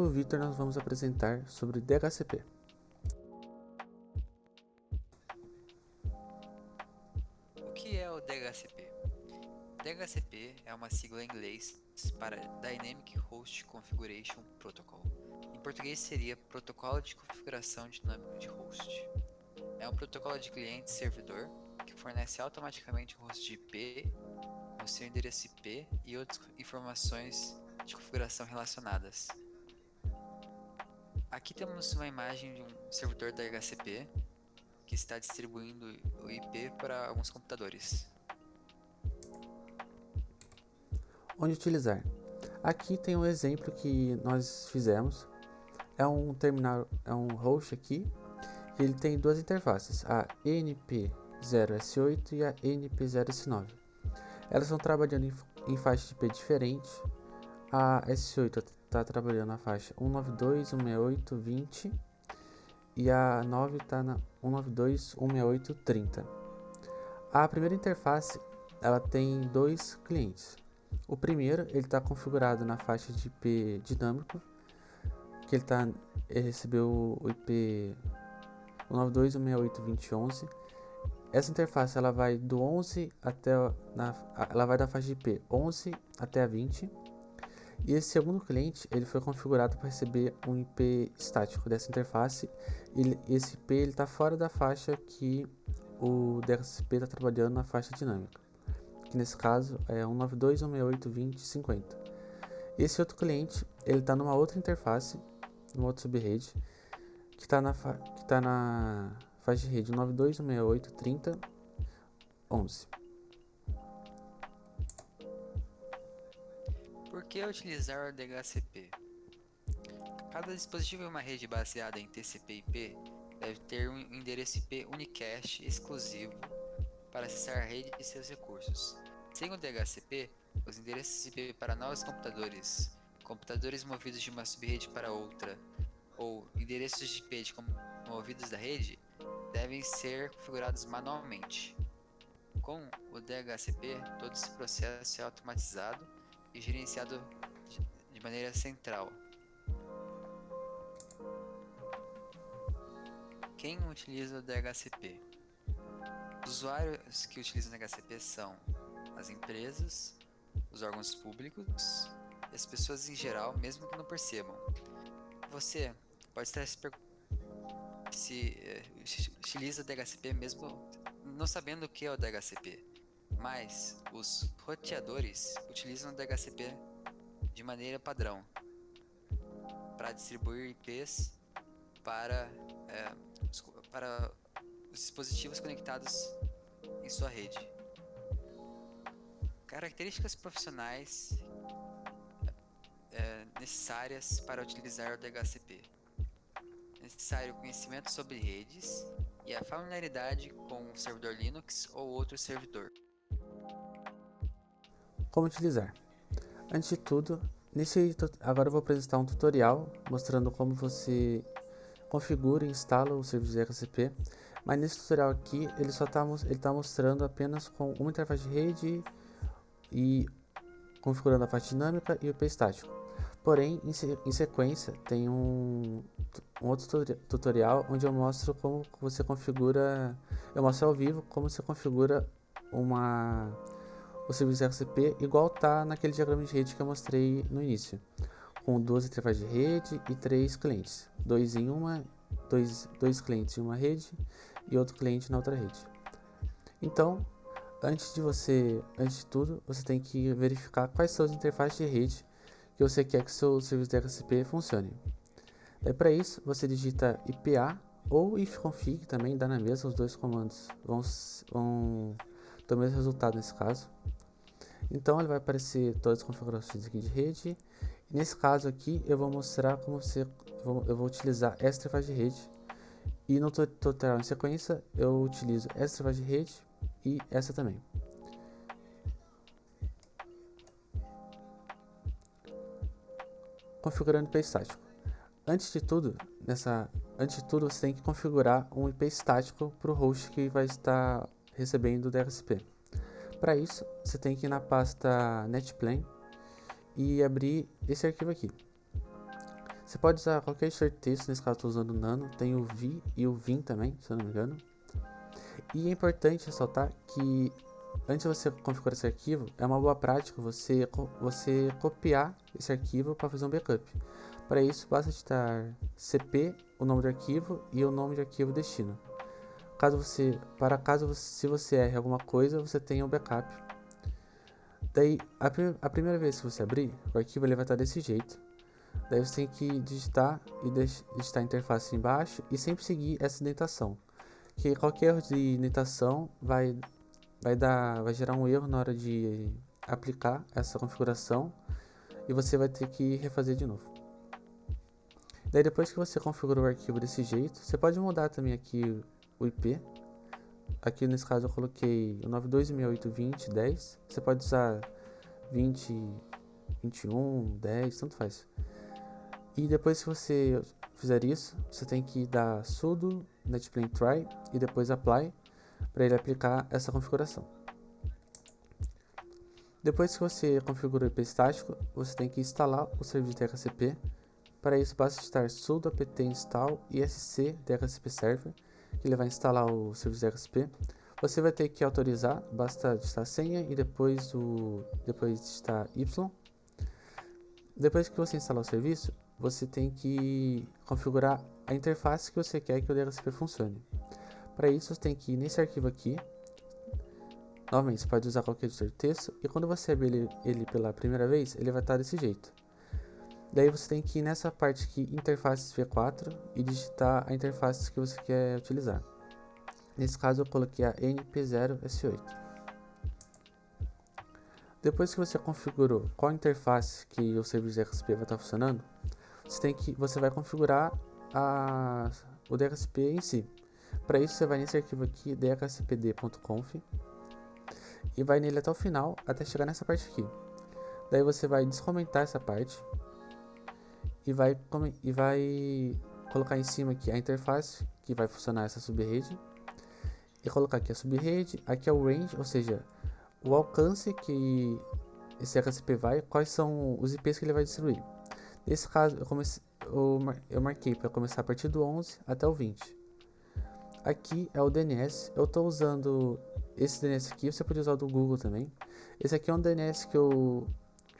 No Victor nós vamos apresentar sobre DHCP. O que é o DHCP? DHCP é uma sigla em inglês para Dynamic Host Configuration Protocol. Em português seria Protocolo de Configuração Dinâmico de Host. É um protocolo de cliente-servidor que fornece automaticamente o host de IP, o seu endereço IP e outras informações de configuração relacionadas. Aqui temos uma imagem de um servidor da DHCP que está distribuindo o IP para alguns computadores. Onde utilizar? Aqui tem um exemplo que nós fizemos. É um terminal, é um host aqui. E ele tem duas interfaces, a NP0S8 e a NP0S9. Elas estão trabalhando em faixa de IP diferente. A S8 está trabalhando na faixa 192.168.20 e a 9 está na 192.168.30. A primeira interface ela tem dois clientes. O primeiro ele está configurado na faixa de IP dinâmico, que ele recebeu o IP 192.168.20.11. Essa interface ela vai do 11 até ela vai da faixa de IP 11 até a 20. E esse segundo cliente ele foi configurado para receber um IP estático dessa interface. Esse IP está fora da faixa que o DHCP está trabalhando na faixa dinâmica, que nesse caso é 192.168.20.50. Esse outro cliente ele está numa outra interface, numa outra subrede, que está na faixa de rede 92.168.30.11. Por que utilizar o DHCP? Cada dispositivo em uma rede baseada em TCP/IP deve ter um endereço IP unicast exclusivo para acessar a rede e seus recursos. Sem o DHCP, os endereços IP para novos computadores, computadores movidos de uma subrede para outra, ou endereços de IP movidos da rede, devem ser configurados manualmente. Com o DHCP, todo esse processo é automatizado e gerenciado de maneira central. Quem utiliza o DHCP? Os usuários que utilizam o DHCP são as empresas, os órgãos públicos e as pessoas em geral, mesmo que não percebam. Você pode estar se perguntando se utiliza o DHCP mesmo não sabendo o que é o DHCP, mas os roteadores utilizam o DHCP de maneira padrão para distribuir IPs para, é, para os dispositivos conectados em sua rede. Características profissionais necessárias para utilizar o DHCP. É necessário conhecimento sobre redes e a familiaridade com o servidor Linux ou outro servidor. Como utilizar? Antes de tudo, agora eu vou apresentar um tutorial mostrando como você configura e instala o serviço de DHCP, mas nesse tutorial aqui ele está mostrando apenas com uma interface de rede e configurando a parte dinâmica e o IP estático. Porém, em sequência tem um outro tutorial onde eu mostro como você configura, eu mostro ao vivo como você configura o serviço DHCP igual tá naquele diagrama de rede que eu mostrei no início, com duas interfaces de rede e três clientes, dois clientes em uma rede e outro cliente na outra rede. Então, antes de tudo, você tem que verificar quais são as interfaces de rede que você quer que seu serviço DHCP funcione. Para isso, você digita IPA ou ifconfig, também dá na mesma, os dois comandos vão ter o mesmo resultado nesse caso. Então ele vai aparecer todas as configurações aqui de rede. Nesse caso aqui eu vou mostrar eu vou utilizar essa interface de rede. E no tutorial em sequência eu utilizo essa interface de rede e essa também. Configurando IP estático. Antes de tudo você tem que configurar um IP estático para o host que vai estar recebendo o DHCP. Para isso, você tem que ir na pasta netplan e abrir esse arquivo aqui. Você pode usar qualquer editor de texto, nesse caso eu estou usando o Nano, tem o Vi e o Vim também, se eu não me engano. E é importante ressaltar que antes de você configurar esse arquivo, é uma boa prática você copiar esse arquivo para fazer um backup. Para isso, basta digitar cp, o nome do arquivo e o nome de arquivo destino. Se você erre alguma coisa, você tenha um backup. Daí, a primeira vez que você abrir, o arquivo ele vai estar desse jeito. Daí você tem que digitar digitar a interface embaixo e sempre seguir essa indentação. Que qualquer erro de indentação vai gerar um erro na hora de aplicar essa configuração e você vai ter que refazer de novo. Daí depois que você configurou o arquivo desse jeito, você pode mudar também aqui o IP. Aqui nesse caso eu coloquei o 92.168.20.10. Você pode usar 20, 21, 10, tanto faz. E depois que você fizer isso, você tem que dar sudo netplain try e depois apply para ele aplicar essa configuração. Depois que você configura o IP estático, você tem que instalar o serviço DHCP. Para isso, basta digitar sudo apt install isc DHCP server, que ele vai instalar o serviço DHCP. Você vai ter que autorizar, basta digitar senha e depois digitar y. Depois que você instalar o serviço, você tem que configurar a interface que você quer que o DHCP funcione. Para isso, você tem que ir nesse arquivo aqui. Novamente, você pode usar qualquer editor de texto e quando você abrir ele pela primeira vez, ele vai estar desse jeito. Daí você tem que ir nessa parte aqui, interfaces V4, e digitar a interface que você quer utilizar. Nesse caso eu coloquei a NP0S8. Depois que você configurou qual interface que o serviço DHCP vai estar funcionando, você vai configurar o DHCP em si. Para isso você vai nesse arquivo aqui, dhcpd.conf, e vai nele até o final, até chegar nessa parte aqui. Daí você vai descomentar essa parte e vai colocar em cima aqui a interface que vai funcionar essa subrede e colocar aqui a subrede, aqui é o range, ou seja, o alcance que esse DHCP vai, quais são os IPs que ele vai distribuir. Nesse caso eu marquei para começar a partir do 11 até o 20. Aqui é o DNS, eu estou usando esse DNS aqui, você pode usar o do Google também. Esse aqui é um DNS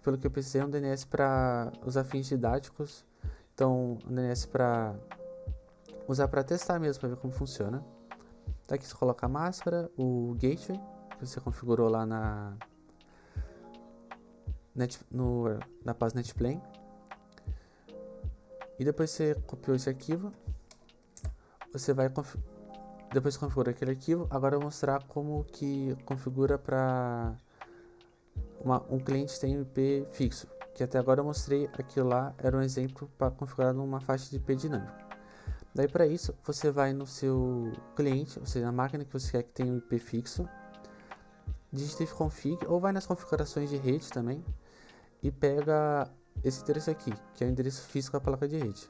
pelo que eu precisei, é um DNS para usar fins didáticos. Então, um DNS para usar para testar mesmo, para ver como funciona. Daqui você coloca a máscara, o gateway, que você configurou lá na pasta netplain. E depois você copiou esse arquivo. Você vai depois que configura aquele arquivo, agora eu vou mostrar como que configura para um cliente tem um IP fixo, que até agora eu mostrei aquilo lá, era um exemplo para configurar numa faixa de IP dinâmico. Daí para isso, você vai no seu cliente, ou seja, na máquina que você quer que tenha um IP fixo, digita ifconfig, ou vai nas configurações de rede também, e pega esse endereço aqui, que é o endereço físico da placa de rede.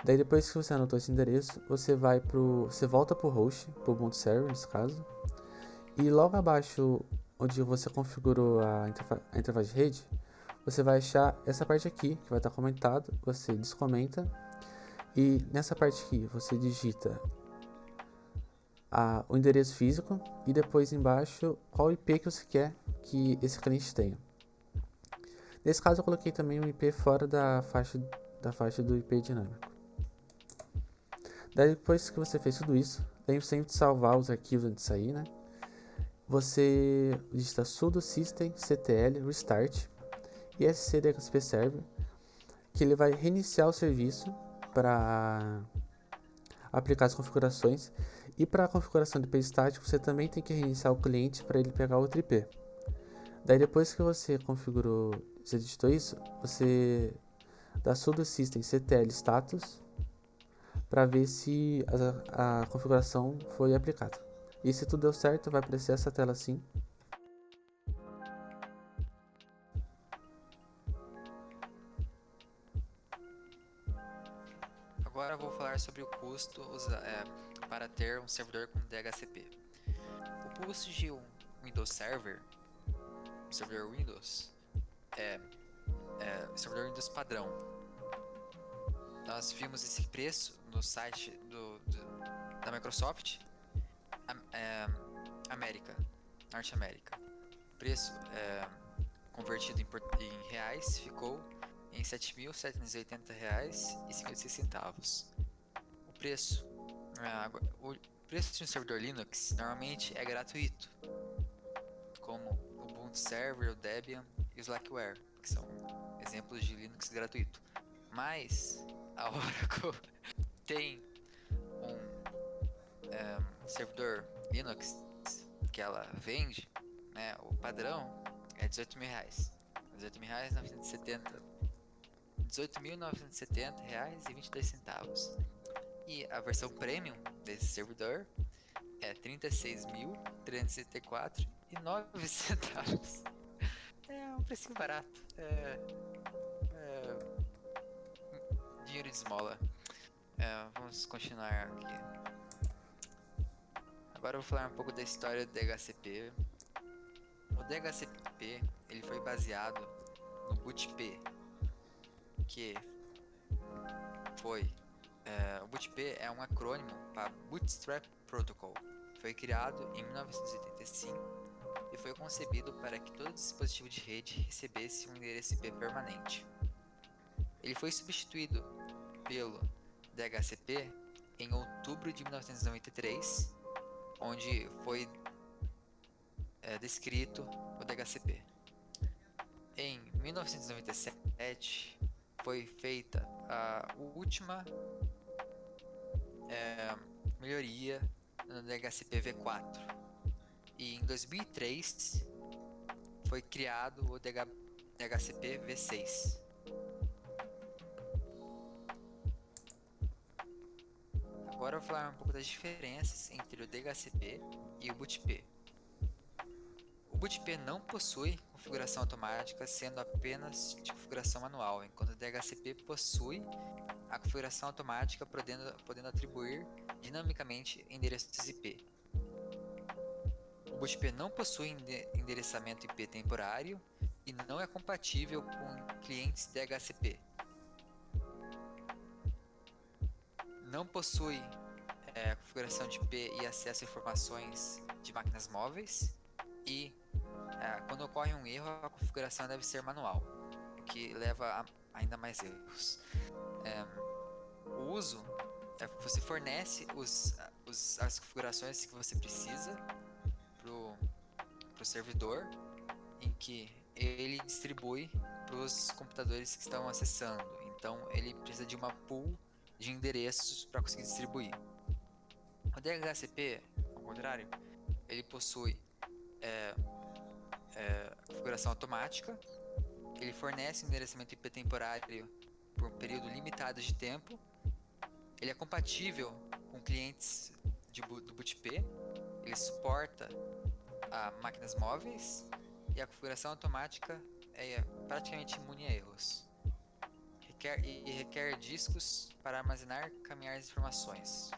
Daí depois que você anotou esse endereço, você volta para o host, para o Ubuntu Server nesse caso, e logo abaixo onde você configurou a interface de rede, você vai achar essa parte aqui, que vai estar comentado, você descomenta, e nessa parte aqui você digita o endereço físico, e depois embaixo qual IP que você quer que esse cliente tenha. Nesse caso eu coloquei também um IP fora da faixa do IP dinâmico. Daí depois que você fez tudo isso, lembre sempre de salvar os arquivos antes de sair, né? Você digita sudo systemctl restart isc DHCP server, que ele vai reiniciar o serviço para aplicar as configurações, e para a configuração de IP estático você também tem que reiniciar o cliente para ele pegar outro IP. Daí depois que você digitou isso, você dá sudo systemctl status para ver se a configuração foi aplicada. E se tudo deu certo, vai aparecer essa tela assim. Agora eu vou falar sobre o custo para ter um servidor com DHCP. O custo de um Windows Server, um servidor Windows, servidor Windows padrão, nós vimos esse preço no site da Microsoft América, Norte América. O preço convertido em reais ficou em R$ 7.780,56. O preço de um servidor Linux normalmente é gratuito, como o Ubuntu Server, o Debian e o Slackware, que são exemplos de Linux gratuito. Mas a Oracle tem um servidor Linux que ela vende, né, o padrão é R$18.000, R$18.970,22. E a versão premium desse servidor é R$36.364,09. É um precinho barato. Dinheiro de esmola. Vamos continuar aqui. Agora eu vou falar um pouco da história do DHCP. O DHCP ele foi baseado no BootP, que foi o BootP é um acrônimo para Bootstrap Protocol. Foi criado em 1985 e foi concebido para que todo dispositivo de rede recebesse um endereço IP permanente. Ele foi substituído pelo DHCP em outubro de 1993, onde foi descrito o DHCP. Em 1997 foi feita a última melhoria no DHCP V4 e em 2003 foi criado o DHCP V6. Agora eu vou falar um pouco das diferenças entre o DHCP e o BootP. O BootP não possui configuração automática, sendo apenas de configuração manual, enquanto o DHCP possui a configuração automática, podendo atribuir dinamicamente endereços IP. O BootP não possui endereçamento IP temporário e não é compatível com clientes DHCP. Não possui configuração de IP e acesso a informações de máquinas móveis. E quando ocorre um erro, a configuração deve ser manual, o que leva a ainda mais erros. O uso, você fornece as configurações que você precisa para o servidor, em que ele distribui para os computadores que estão acessando. Então ele precisa de uma pool de endereços para conseguir distribuir. O DHCP, ao contrário, ele possui configuração automática, ele fornece endereçamento IP temporário por um período limitado de tempo, ele é compatível com clientes do BootP, ele suporta máquinas móveis e a configuração automática é praticamente imune a erros. Requer discos para armazenar e caminhar as informações.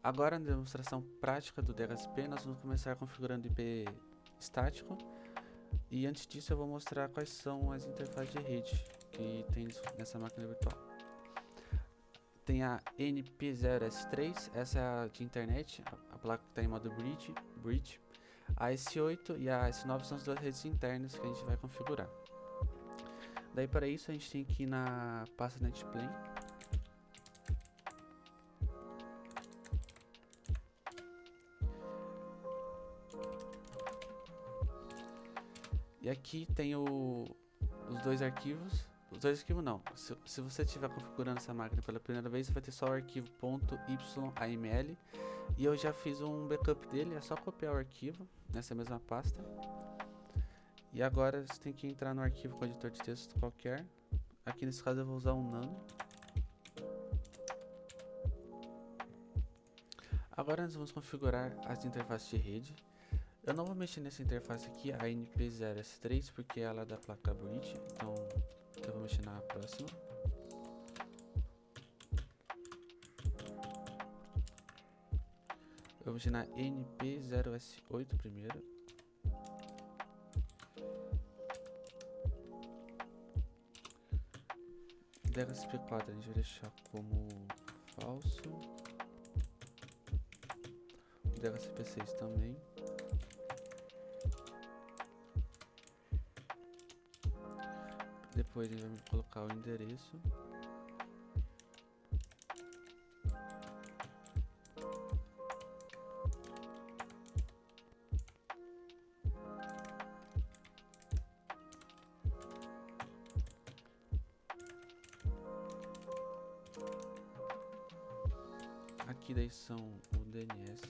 Agora, na demonstração prática do DHCP, nós vamos começar configurando IP estático. E antes disso eu vou mostrar quais são as interfaces de rede que tem nessa máquina virtual. Tem a NP0S3, essa é a de internet, a placa que está em modo bridge. A S8 e a S9 são as duas redes internas que a gente vai configurar. Daí para isso a gente tem que ir na pasta NetPlane. E aqui tem os dois arquivos. Os dois arquivos não. Se você estiver configurando essa máquina pela primeira vez, você vai ter só o arquivo .yaml. E eu já fiz um backup dele, é só copiar o arquivo nessa mesma pasta. E agora você tem que entrar no arquivo com editor de texto qualquer. Aqui nesse caso eu vou usar um nano. Agora nós vamos configurar as interfaces de rede. Eu não vou mexer nessa interface aqui, a NP0S3, porque ela é da placa bridge, então eu vou mexer na próxima. Eu vou mexer na NP0S8 primeiro. DHCP4 a gente vai deixar como falso. O DHCP6 também. Depois a gente vai colocar o endereço. Aqui daí são o DNS.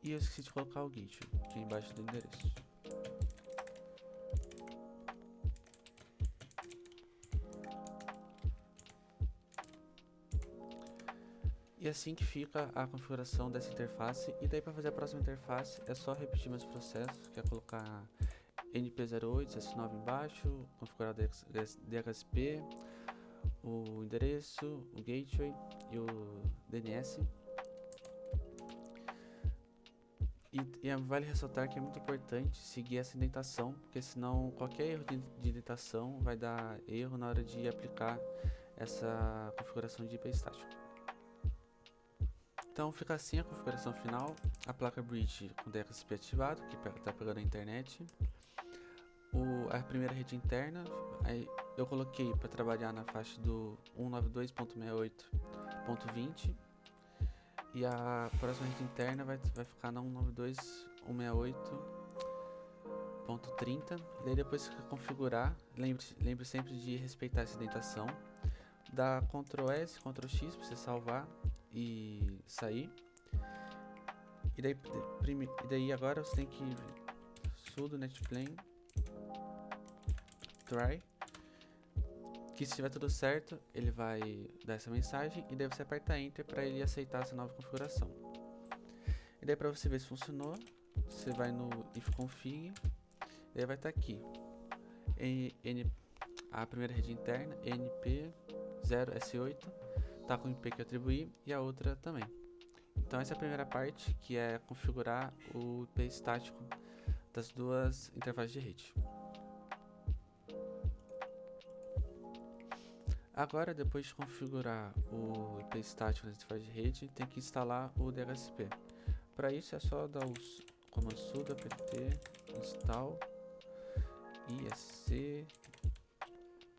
E eu esqueci de colocar o gateway aqui embaixo do endereço. E assim que fica a configuração dessa interface. E daí para fazer a próxima interface é só repetir meus processos, que é colocar NP08, S9 embaixo, configurar o DHCP, o endereço, o gateway e o DNS. E vale ressaltar que é muito importante seguir essa indentação, porque senão qualquer erro de indentação vai dar erro na hora de aplicar essa configuração de IP estático. Então fica assim a configuração final, a placa bridge com DHCP ativado, que está pegando a internet, a primeira rede interna, aí eu coloquei para trabalhar na faixa do 192.68.20, e a próxima rede interna vai ficar na 192.168.30, e daí depois que configurar, lembre sempre de respeitar essa indentação, dá Ctrl S, Ctrl X para você salvar e sair. E daí agora você tem que sudo netplain try, que se tiver tudo certo ele vai dar essa mensagem e daí você aperta enter para ele aceitar essa nova configuração. E daí para você ver se funcionou, você vai no ifconfig, e aí vai estar aqui a primeira rede interna np0s8 tá com o IP que eu atribuí e a outra também. Então essa é a primeira parte, que é configurar o IP estático das duas interfaces de rede. Agora, depois de configurar o IP estático das interfaces de rede, tem que instalar o DHCP. Para isso é só dar o comando sudo apt install isc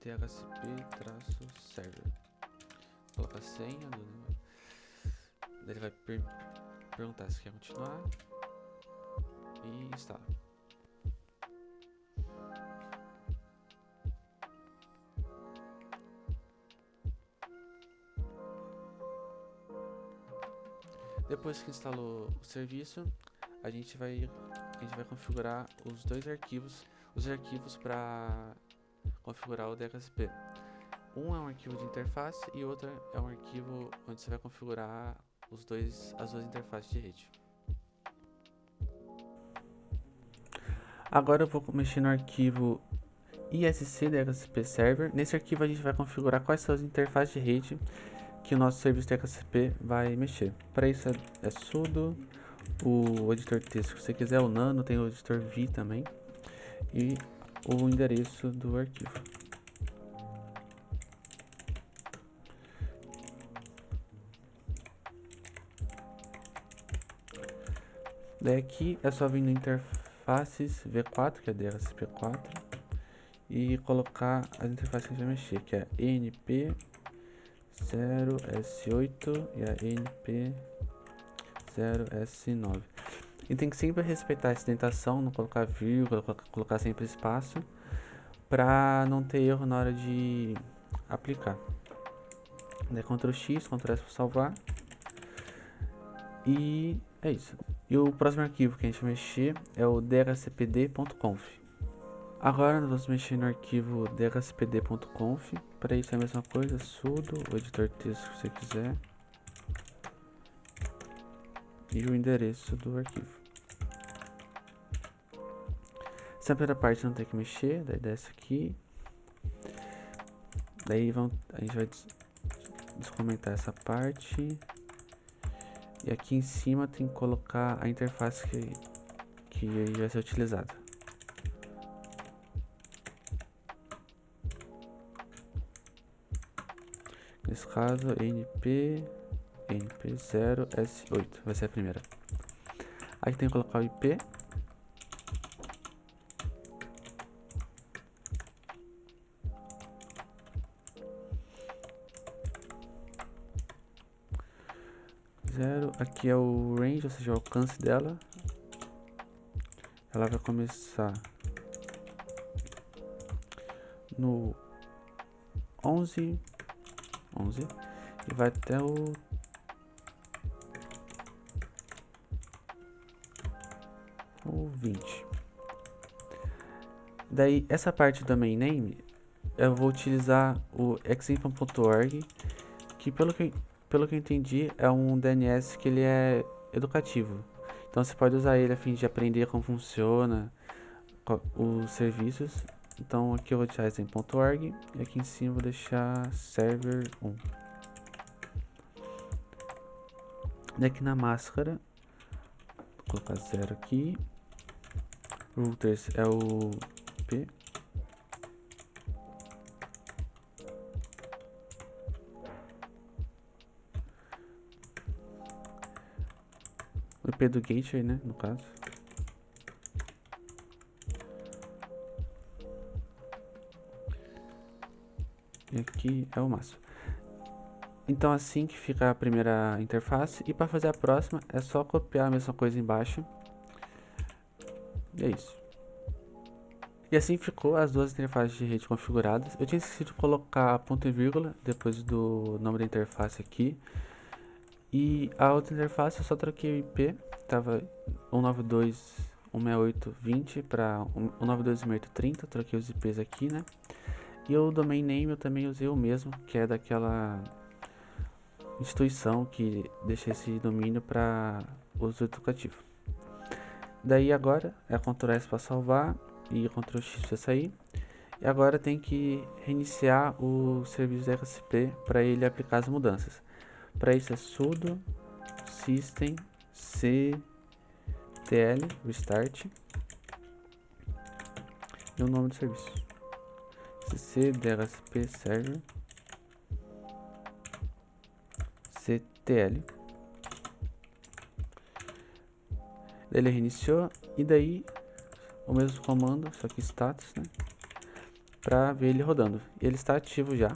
dhcp-server. Coloca a senha, daí ele vai perguntar se quer continuar e instala. Depois que instalou o serviço, a gente vai configurar os arquivos para configurar o DHCP. Um é um arquivo de interface e outro é um arquivo onde você vai configurar as duas interfaces de rede. Agora eu vou mexer no arquivo ISC DHCP Server. Nesse arquivo a gente vai configurar quais são as interfaces de rede que o nosso serviço DHCP vai mexer. Para isso é sudo, o editor de texto que você quiser, o nano, tem o editor v também, e o endereço do arquivo. Daí aqui é só vir no interfaces v4, que é DHCP4, e colocar as interfaces que a gente vai mexer, que é NP0S8 e a NP0S9. E tem que sempre respeitar essa indentação, não colocar vírgula, colocar sempre espaço, para não ter erro na hora de aplicar. Daí Ctrl X, Ctrl S para salvar. E é isso. E o próximo arquivo que a gente vai mexer é o dhcpd.conf. Agora nós vamos mexer no arquivo dhcpd.conf. Para isso é a mesma coisa, sudo, o editor de texto que você quiser, e o endereço do arquivo. Essa primeira parte não tem que mexer, daí desce aqui. Daí a gente vai descomentar essa parte. E aqui em cima tem que colocar a interface que vai ser utilizada. Nesse caso, np0s8 vai ser a primeira. Aqui tem que colocar o IP. Aqui é o range, ou seja, o alcance dela. Ela vai começar no 11 e vai até o 20. Daí essa parte do domain name eu vou utilizar o example.org, que pelo que eu entendi é um DNS que ele é educativo. Então você pode usar ele a fim de aprender como funciona os serviços. Então aqui eu vou deixar example.org e aqui em cima eu vou deixar server 1. E aqui na máscara vou colocar 0 aqui. Routers é o IP. O IP do gateway, né, no caso. E aqui é o máximo. Então assim que fica a primeira interface. E para fazer a próxima é só copiar a mesma coisa embaixo. E é isso. E assim ficou as duas interfaces de rede configuradas. Eu tinha esquecido de colocar ponto e vírgula depois do nome da interface aqui. E a outra interface eu só troquei o IP. Tava 192.168.20 para 192.168.30. Troquei os IPs aqui, né? E o domain name eu também usei o mesmo, que é daquela instituição que deixa esse domínio para uso educativo. Daí agora é Ctrl S para salvar e Ctrl X para sair. E agora tem que reiniciar o serviço DHCP para ele aplicar as mudanças. Para isso é sudo system ctl restart e o nome do serviço cc dhcp server ctl. Ele reiniciou e daí o mesmo comando, só que status, né, para ver ele rodando. Ele está ativo já,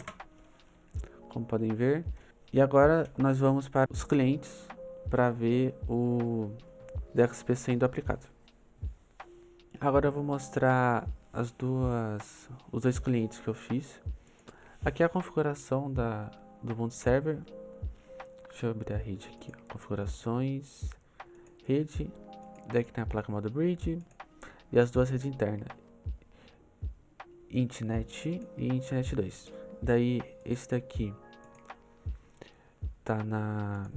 como podem ver. E agora nós vamos para os clientes para ver o DHCP sendo aplicado. Agora eu vou mostrar os dois clientes que eu fiz. Aqui é a configuração do Ubuntu Server. Deixa eu abrir a rede aqui, ó. Configurações, rede, daí que tem a placa modo bridge e as duas redes internas, Intnet e Intnet 2. Daí esse daqui tá na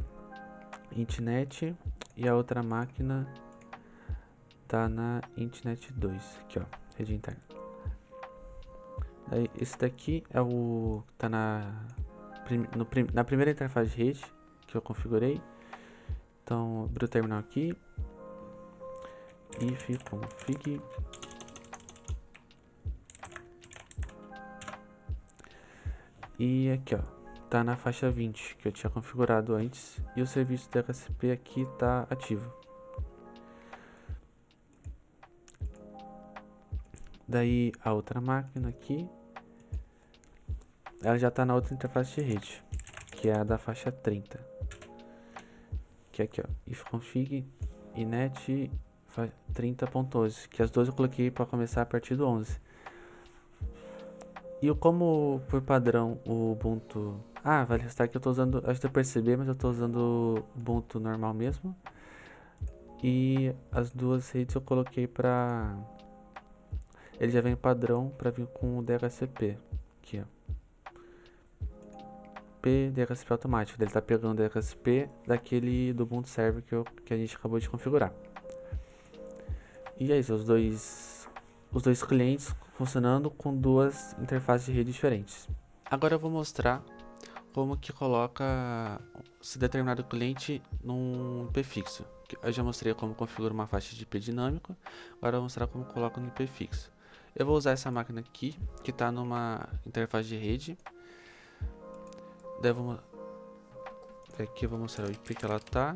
Intnet e a outra máquina tá na Intnet 2, aqui ó, rede interna. Daí esse daqui é o tá na primeira interface de rede que eu configurei. Então abri o terminal aqui, if config e aqui ó, tá na faixa 20 que eu tinha configurado antes e o serviço DHCP aqui tá ativo. Daí a outra máquina aqui, ela já tá na outra interface de rede, que é a da faixa 30, que é aqui ó, if config inet 30.11, que as duas eu coloquei para começar a partir do 11. E como por padrão o Ubuntu... vale ressaltar que eu tô usando, acho que eu percebi, mas eu tô usando o Ubuntu normal mesmo. E as duas redes eu coloquei pra... Ele já vem padrão para vir com o DHCP, aqui ó. DHCP automático, ele tá pegando o DHCP daquele do Ubuntu Server que a gente acabou de configurar. E é isso, os dois clientes funcionando com duas interfaces de rede diferentes. Agora eu vou mostrar como que coloca se determinado cliente num IP fixo. Eu já mostrei como configura uma faixa de IP dinâmico, agora eu vou mostrar como coloca no IP fixo. Eu vou usar essa máquina aqui, que está numa interface de rede. Daí aqui eu vou mostrar o IP que ela está,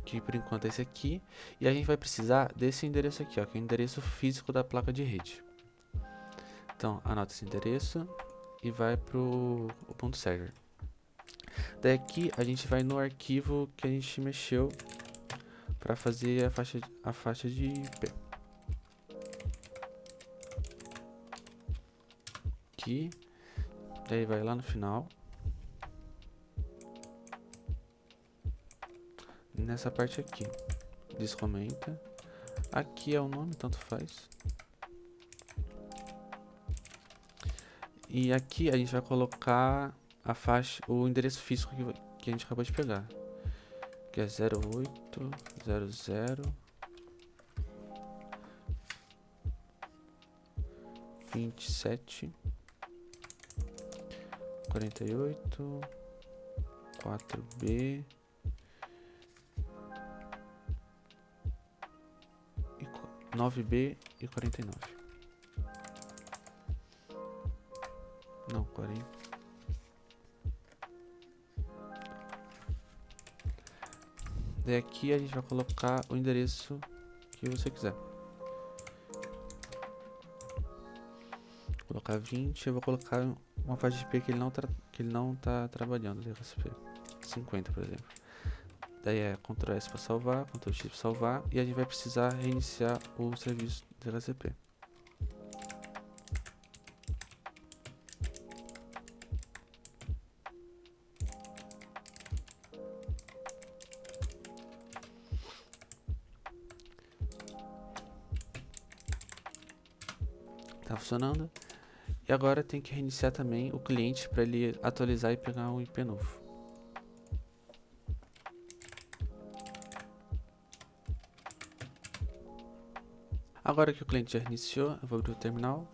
que por enquanto é esse aqui. E a gente vai precisar desse endereço aqui, ó, que é o endereço físico da placa de rede. Então anota esse endereço e vai pro ponto server. Daqui a gente vai no arquivo que a gente mexeu para fazer a faixa de IP. Aqui, daí vai lá no final. Nessa parte aqui, descomenta. Aqui é o nome, tanto faz. E aqui a gente vai colocar a faixa, o endereço físico que a gente acabou de pegar, que é 0800 27 48 4B e 9B e 49. Não, 40. Daí aqui a gente vai colocar o endereço que você quiser. Vou colocar 20, eu vou colocar uma faixa de IP que ele não tá trabalhando, DHCP 50, por exemplo. Daí é Ctrl S para salvar, Ctrl X para salvar, e a gente vai precisar reiniciar o serviço DHCP. Tá funcionando. E agora tem que reiniciar também o cliente para ele atualizar e pegar um IP novo. Agora que o cliente já reiniciou, eu vou abrir o terminal.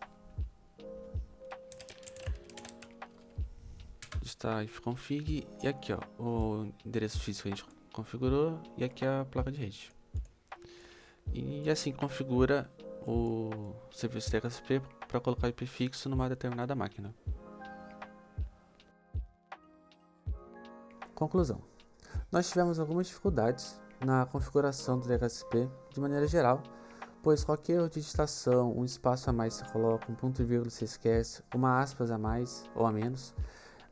Está ifconfig e aqui ó, o endereço físico que a gente configurou e aqui a placa de rede. E assim configura o serviço DHCP para colocar IP fixo numa determinada máquina. Conclusão: nós tivemos algumas dificuldades na configuração do DHCP de maneira geral, pois qualquer erro de digitação, um espaço a mais você coloca, um ponto e vírgula você esquece, uma aspas a mais ou a menos,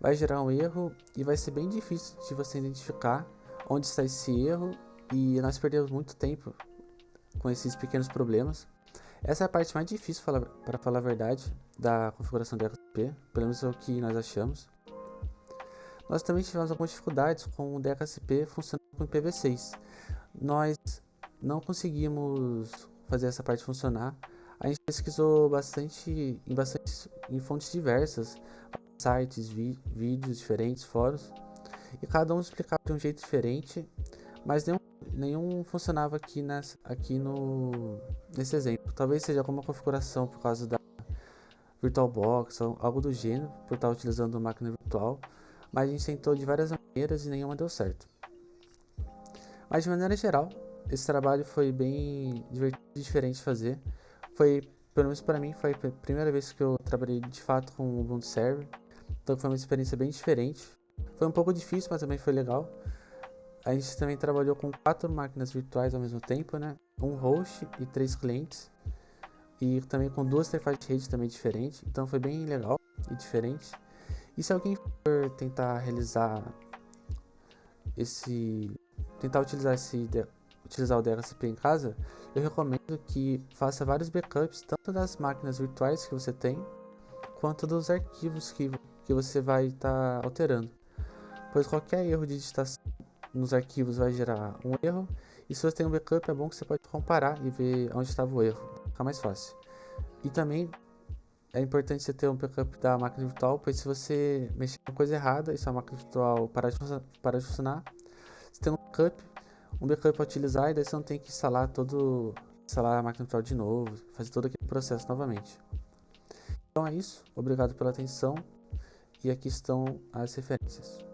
vai gerar um erro e vai ser bem difícil de você identificar onde está esse erro, e nós perdemos muito tempo com esses pequenos problemas. Essa é a parte mais difícil, para falar a verdade, da configuração do DHCP, pelo menos é o que nós achamos. Nós também tivemos algumas dificuldades com o DHCP funcionando com IPv6. Nós não conseguimos fazer essa parte funcionar. A gente pesquisou bastante em fontes diversas, sites, vídeos diferentes, fóruns, e cada um explicava de um jeito diferente, mas nenhum funcionava aqui nesse exemplo. Talvez seja alguma configuração por causa da VirtualBox ou algo do gênero, por estar utilizando máquina virtual, mas a gente tentou de várias maneiras e nenhuma deu certo. Mas de maneira geral, esse trabalho foi bem divertido e diferente de fazer. Pelo menos para mim, foi a primeira vez que eu trabalhei de fato com o Ubuntu Server, então foi uma experiência bem diferente. Foi um pouco difícil, mas também foi legal. A gente também trabalhou com 4 máquinas virtuais ao mesmo tempo, né? Um host e 3 clientes. E também com 2 interfaces de rede também diferentes. Então foi bem legal e diferente. E se alguém for tentar utilizar o DHCP em casa, eu recomendo que faça vários backups, tanto das máquinas virtuais que você tem, quanto dos arquivos que você vai estar alterando. Pois qualquer erro de digitação nos arquivos vai gerar um erro, e se você tem um backup é bom que você pode comparar e ver onde estava o erro, fica mais fácil. E também é importante você ter um backup da máquina virtual, pois se você mexer em coisa errada e sua máquina virtual parar de funcionar, você tem um backup para utilizar, e daí você não tem que instalar a máquina virtual de novo, fazer todo aquele processo novamente. Então é isso, obrigado pela atenção e aqui estão as referências.